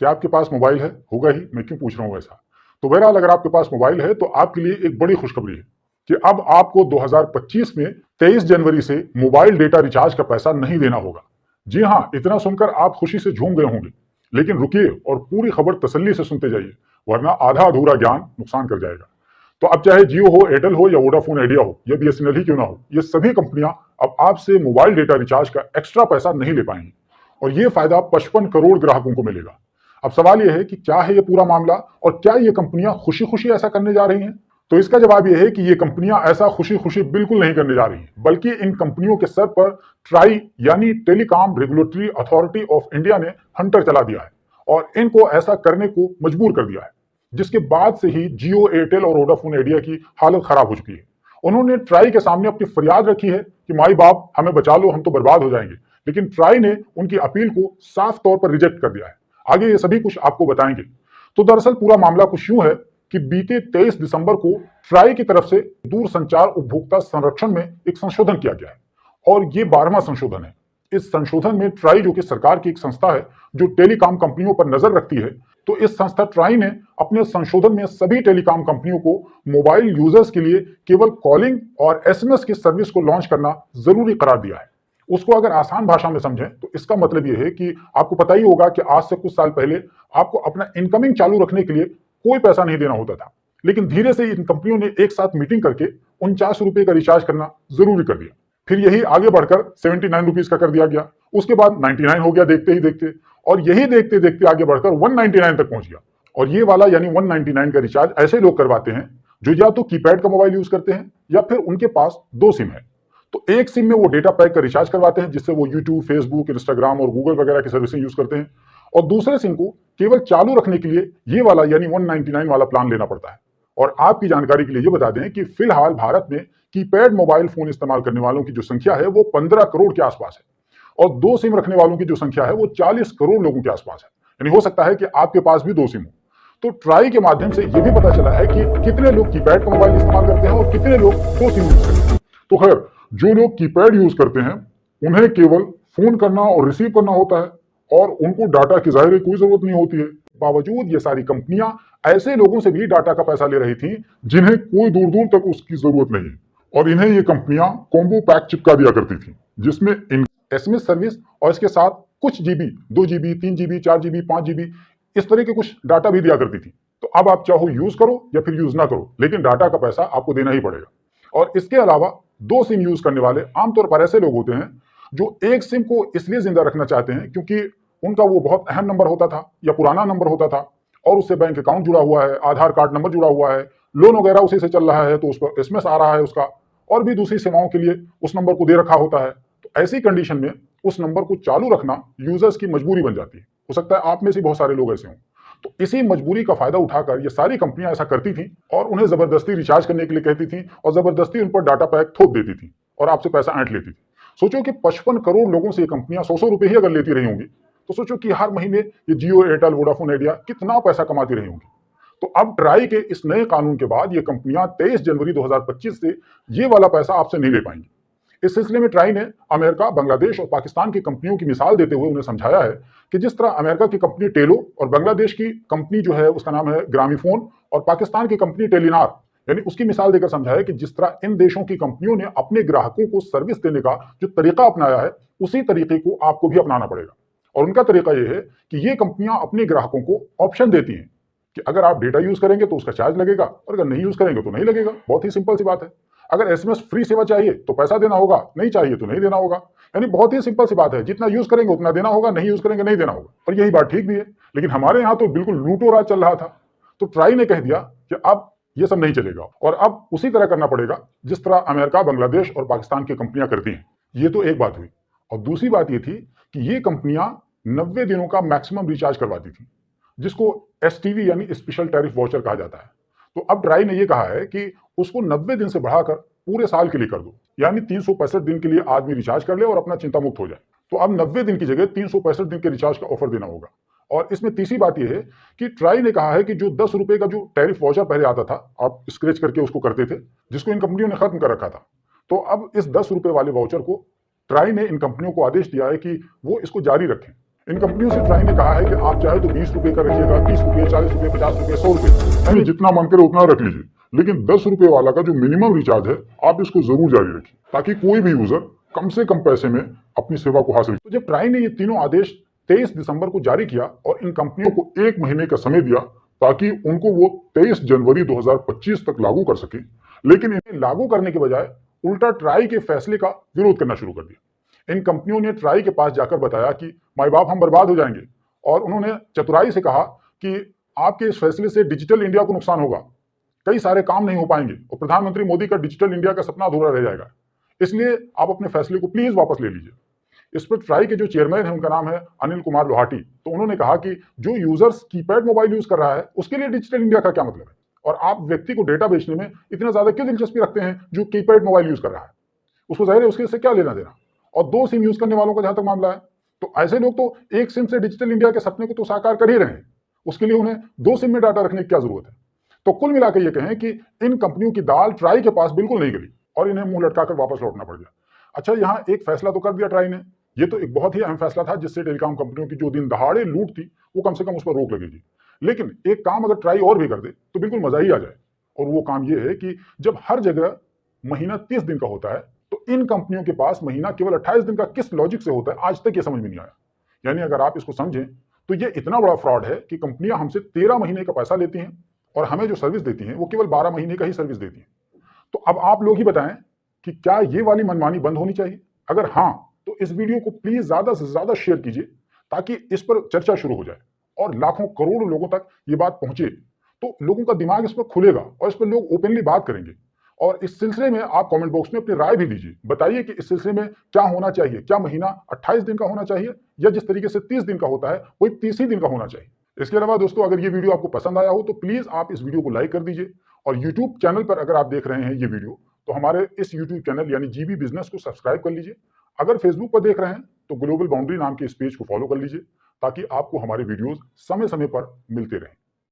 क्या आपके पास मोबाइल है? होगा ही, मैं क्यों पूछ रहा हूँ ऐसा। तो बहरहाल अगर आपके पास मोबाइल है तो आपके लिए एक बड़ी खुशखबरी है कि अब आपको 2025 में 23 जनवरी से मोबाइल डेटा रिचार्ज का पैसा नहीं देना होगा। जी हाँ, इतना सुनकर आप खुशी से झूम गए होंगे, लेकिन रुकिए और पूरी खबर तसल्ली से सुनते जाइए, वरना आधा अधूरा ज्ञान नुकसान कर जाएगा। तो अब चाहे जियो हो, एयरटेल हो या वोडाफोन आइडिया हो या बीएसएनएल ही क्यों ना हो, ये सभी कंपनियां अब आपसे मोबाइल डेटा रिचार्ज का एक्स्ट्रा पैसा नहीं ले पाएंगी और ये फायदा 55 करोड़ ग्राहकों को मिलेगा। अब सवाल यह है कि क्या है ये पूरा मामला और क्या ये कंपनियां खुशी खुशी ऐसा करने जा रही हैं? तो इसका जवाब यह है कि ये कंपनियां ऐसा खुशी खुशी बिल्कुल नहीं करने जा रही हैं, बल्कि इन कंपनियों के सर पर ट्राई यानी telecom regulatory authority of India ने हंटर चला दिया है और इनको ऐसा करने को मजबूर कर दिया है, जिसके बाद से ही जियो, एयरटेल और वोडाफोन आइडिया की हालत खराब हो चुकी है। उन्होंने ट्राई के सामने अपनी फरियाद रखी है कि माई बाप हमें बचा लो, हम तो बर्बाद हो जाएंगे, लेकिन ट्राई ने उनकी अपील को साफ तौर पर रिजेक्ट कर दिया है। आगे ये सभी कुछ आपको बताएंगे। तो दरअसल पूरा मामला कुछ यूं है कि बीते 23 दिसंबर को ट्राई की तरफ से दूरसंचार उपभोक्ता संरक्षण में एक संशोधन किया गया है और ये 12वां संशोधन है। इस संशोधन में ट्राई, जो कि सरकार की एक संस्था है जो टेलीकॉम कंपनियों पर नजर रखती है, तो इस संस्था ट्राई ने अपने संशोधन में सभी टेलीकॉम कंपनियों को मोबाइल यूजर्स के लिए केवल कॉलिंग और एसएमएस की सर्विस को लॉन्च करना जरूरी करार दिया है। उसको अगर आसान भाषा में समझें तो इसका मतलब यह है कि आपको पता ही होगा कि आज से कुछ साल पहले आपको अपना इनकमिंग चालू रखने के लिए कोई पैसा नहीं देना होता था, लेकिन धीरे से इन कंपनियों ने एक साथ मीटिंग करके 49 रुपए का रिचार्ज करना जरूरी कर दिया। फिर यही आगे बढ़कर 79 रुपीज का कर दिया गया, उसके बाद 99 हो गया देखते ही देखते, और यही देखते देखते आगे बढ़कर 199 तक पहुंच गया। और ये वाला यानी 199 का रिचार्ज ऐसे लोग करवाते हैं जो या तो कीपैड का मोबाइल यूज करते हैं या फिर उनके पास दो सिम है। तो एक सिम में वो डेटा पैक का रिचार्ज करवाते हैं जिससे वो यूट्यूब, फेसबुक, इंस्टाग्राम और गूगल वगैरह की सर्विसें यूज करते हैं, और दूसरे सिम को केवल चालू रखने के लिए ये वाला यानी 199 वाला प्लान लेना पड़ता है। और आपकी जानकारी के लिए ये बता दें कि फिलहाल भारत में कीपैड मोबाइल फोन इस्तेमाल करने वालों की जो संख्या है वो 15 करोड़ के आसपास है और दो सिम रखने वालों की जो संख्या है वो 40 करोड़ लोगों के आसपास है। यानी हो सकता है कि आपके पास भी दो सिम हो। तो ट्राई के माध्यम से यह भी पता चला है कि कितने लोग कीपैड का मोबाइल इस्तेमाल करते हैं और कितने लोग दो सिम यूज करते हैं। तो खैर, जो लोग कीपैड यूज करते हैं उन्हें केवल फोन करना और रिसीव करना होता है और उनको डाटा की जाहिर कोई जरूरत नहीं होती है। बावजूद ये सारी कंपनियां ऐसे लोगों से भी डाटा का पैसा ले रही थी जिन्हें कोई दूर दूर तक उसकी जरूरत नहीं है, और इन्हें ये कंपनियां कॉम्बो पैक चिपका दिया करती थी जिसमें इन एसएमएस सर्विस और इसके साथ कुछ GB, 2 GB, 3 GB, 4 GB, 5 GB इस तरह के कुछ डाटा भी दिया करती थी। तो अब आप चाहो यूज करो या फिर यूज ना करो, लेकिन डाटा का पैसा आपको देना ही पड़ेगा। और इसके अलावा दो सिम यूज करने वाले आमतौर पर ऐसे लोग होते हैं जो एक सिम को इसलिए जिंदा रखना चाहते हैं क्योंकि उनका वो बहुत अहम नंबर होता था या पुराना नंबर होता था और उससे बैंक अकाउंट जुड़ा हुआ है, आधार कार्ड नंबर जुड़ा हुआ है, लोन वगैरह उसी से चल रहा है, तो उस पर एसएमएस आ रहा है उसका, और भी दूसरी सेवाओं के लिए उस नंबर को दे रखा होता है। तो ऐसी कंडीशन में उस नंबर को चालू रखना यूजर्स की मजबूरी बन जाती है। हो सकता है आप में से बहुत सारे लोग ऐसे हों। तो इसी मजबूरी का फायदा उठाकर ये सारी कंपनियां ऐसा करती थी और उन्हें जबरदस्ती रिचार्ज करने के लिए कहती थी और जबरदस्ती उन पर डाटा पैक थोप देती थी और आपसे पैसा ऐंठ लेती थी। सोचो कि 55 करोड़ लोगों से ये कंपनियां 100 रुपए ही अगर लेती रही होंगी तो सोचो कि हर महीने ये जियो, एयरटेल, वोडाफोन आइडिया कितना पैसा कमाती रही होंगी। तो अब ट्राई के इस नए कानून के बाद ये कंपनियां 23 जनवरी 2025 से ये वाला पैसा आपसे नहीं ले पाएंगी। इस सिलसिले में ट्राई ने अमेरिका, बांग्लादेश और पाकिस्तान की कंपनियों की मिसाल देते हुए उन्हें समझाया है कि जिस तरह अमेरिका की कंपनी टेलो और बांग्लादेश की कंपनी जो है उसका नाम है ग्रामीफोन और पाकिस्तान की कंपनी टेलीनार, यानी उसकी मिसाल देकर समझाया कि जिस तरह इन देशों की कंपनियों ने अपने ग्राहकों को सर्विस देने का जो तरीका अपनाया है उसी तरीके को आपको भी अपनाना पड़ेगा। और उनका तरीका यह है कि ये कंपनियां अपने ग्राहकों को ऑप्शन देती हैं कि अगर आप डेटा यूज करेंगे तो उसका चार्ज लगेगा और अगर नहीं यूज करेंगे तो नहीं लगेगा। बहुत ही सिंपल सी बात है। अगर एसएमएस फ्री सेवा चाहिए तो पैसा देना होगा, नहीं चाहिए तो नहीं देना होगा। यानी बहुत ही सिंपल सी बात है, जितना यूज करेंगे उतना देना होगा, नहीं यूज करेंगे नहीं देना होगा। और यही बात ठीक भी है, लेकिन हमारे यहाँ तो बिल्कुल लूटो राज चल रहा था। तो ट्राई ने कह दिया कि अब ये सब नहीं चलेगा और अब उसी तरह करना पड़ेगा जिस तरह अमेरिका, बांग्लादेश और पाकिस्तान की कंपनियां करती हैं। ये तो एक बात हुई। और दूसरी बात ये थी कि ये कंपनियां 90 दिनों का मैक्सिमम रिचार्ज करवाती थी जिसको एसटीवी यानी स्पेशल टैरिफ वाउचर कहा जाता है। तो अब ट्राई ने यह कहा है कि उसको 90 दिन से बढ़ाकर पूरे साल के लिए कर दो, यानी 365 दिन के लिए आदमी रिचार्ज कर ले और अपना चिंता मुक्त हो जाए। तो अब 90 दिन की जगह 365 दिन के रिचार्ज का ऑफर देना होगा। और इसमें तीसरी बात यह है कि ट्राई ने कहा है कि जो 10 रुपए का जो टैरिफ वाउचर पहले आता था, आप स्क्रैच करके उसको करते थे, जिसको इन कंपनियों ने खत्म कर रखा था, तो अब इस 10 रुपए वाले वाउचर को ट्राई ने इन कंपनियों को आदेश दिया है कि वो इसको जारी रखें इन कंपनियों से ट्राई ने कहा है कि आप चाहे तो 20 रुपए का रखिएगा, 30 रुपए, 40 रुपए, 50 रुपए, 100 रुपए, यानी जितना मन करे उतना रख लीजिए, लेकिन 10 रुपए वाला का जो मिनिमम रिचार्ज है आप इसको जरूर जारी रखिए, ताकि कोई भी यूजर कम से कम पैसे में अपनी सेवा को हासिल। तो जब ट्राई ने ये तीनों आदेश 23 दिसंबर को जारी किया और इन कंपनियों को 1 महीने का समय दिया ताकि उनको वो 23 जनवरी 2025 तक लागू कर सके, लेकिन इन्हें लागू करने के बजाय उल्टा ट्राई के फैसले का विरोध करना शुरू कर दिया। इन कंपनियों ने ट्राई के पास जाकर बताया कि माई बाप हम बर्बाद हो जाएंगे, और उन्होंने चतुराई से कहा कि आपके इस फैसले से डिजिटल इंडिया को नुकसान होगा, कई सारे काम नहीं हो पाएंगे और प्रधानमंत्री मोदी का डिजिटल इंडिया का सपना अधूरा रह जाएगा, इसलिए आप अपने फैसले को प्लीज वापस ले लीजिए। इस पर ट्राई के जो चेयरमैन है उनका नाम है अनिल कुमार लोहाटी, तो उन्होंने कहा कि जो यूजर्स कीपैड मोबाइल यूज कर रहा है उसके लिए डिजिटल इंडिया का क्या मतलब है, और आप व्यक्ति को डेटा बेचने में इतना ज्यादा क्यों दिलचस्पी रखते हैं जो कीपैड मोबाइल यूज कर रहा है, उसको जाहिर है उसके से क्या लेना देना। और 2 सिम यूज करने वालों का जहां तक मामला है, तो ऐसे लोग तो एक सिम से डिजिटल इंडिया के सपने को तो साकार कर ही रहे हैं, उसके लिए उन्हें 2 सिम में डाटा रखने की क्या जरूरत है। तो कुल मिलाकर ये कहें कि इन कंपनियों की दाल ट्राई के पास बिल्कुल नहीं गली और इन्हें मुंह लटकाकर वापस लौटना पड़ गया। अच्छा, यहाँ एक फैसला तो कर दिया ट्राई ने, ये तो एक बहुत ही अहम फैसला था जिससे टेलीकॉम कंपनियों की जो दिन दहाड़े लूट थी वो कम से कम उस पर रोक लगेगी। लेकिन एक काम अगर ट्राई और भी कर दे तो बिल्कुल मजा ही आ जाए, और वो काम ये है कि जब हर जगह महीना 30 दिन का होता है तो इन कंपनियों के पास महीना केवल 28 दिन का किस लॉजिक से होता है, आज तक ये समझ में नहीं आया। यानी अगर आप इसको समझें तो ये इतना बड़ा फ्रॉड है कि कंपनियां हमसे 13 महीने का पैसा लेती हैं और हमें जो सर्विस देती हैं वो केवल 12 महीने का ही सर्विस देती हैं। तो अब आप लोग ही बताएं कि क्या ये वाली मनमानी बंद होनी चाहिए? अगर हाँ, तो इस वीडियो को प्लीज ज्यादा से ज्यादा शेयर कीजिए ताकि इस पर चर्चा शुरू हो जाए और लाखों करोड़ों लोगों तक ये बात पहुंचे, तो लोगों का दिमाग इस पर खुलेगा और इस पर लोग ओपनली बात करेंगे। और इस सिलसिले में आप कमेंट बॉक्स में अपनी राय भी दीजिए, बताइए कि इस सिलसिले में क्या होना चाहिए, क्या महीना 28 दिन का होना चाहिए या जिस तरीके से 30 दिन का होता है वही 30 ही दिन का होना चाहिए। इसके अलावा दोस्तों, अगर ये वीडियो आपको पसंद आया हो तो प्लीज आप इस वीडियो को लाइक कर दीजिए, और यूट्यूब चैनल पर अगर आप देख रहे हैं ये वीडियो तो हमारे इस यूट्यूब चैनल यानी जीबी बिजनेस को सब्सक्राइब कर लीजिए। अगर फेसबुक पर देख रहे हैं तो ग्लोबल बाउंड्री नाम के इस पेज को फॉलो कर लीजिए ताकि आपको हमारे वीडियोस समय समय पर मिलते रहें।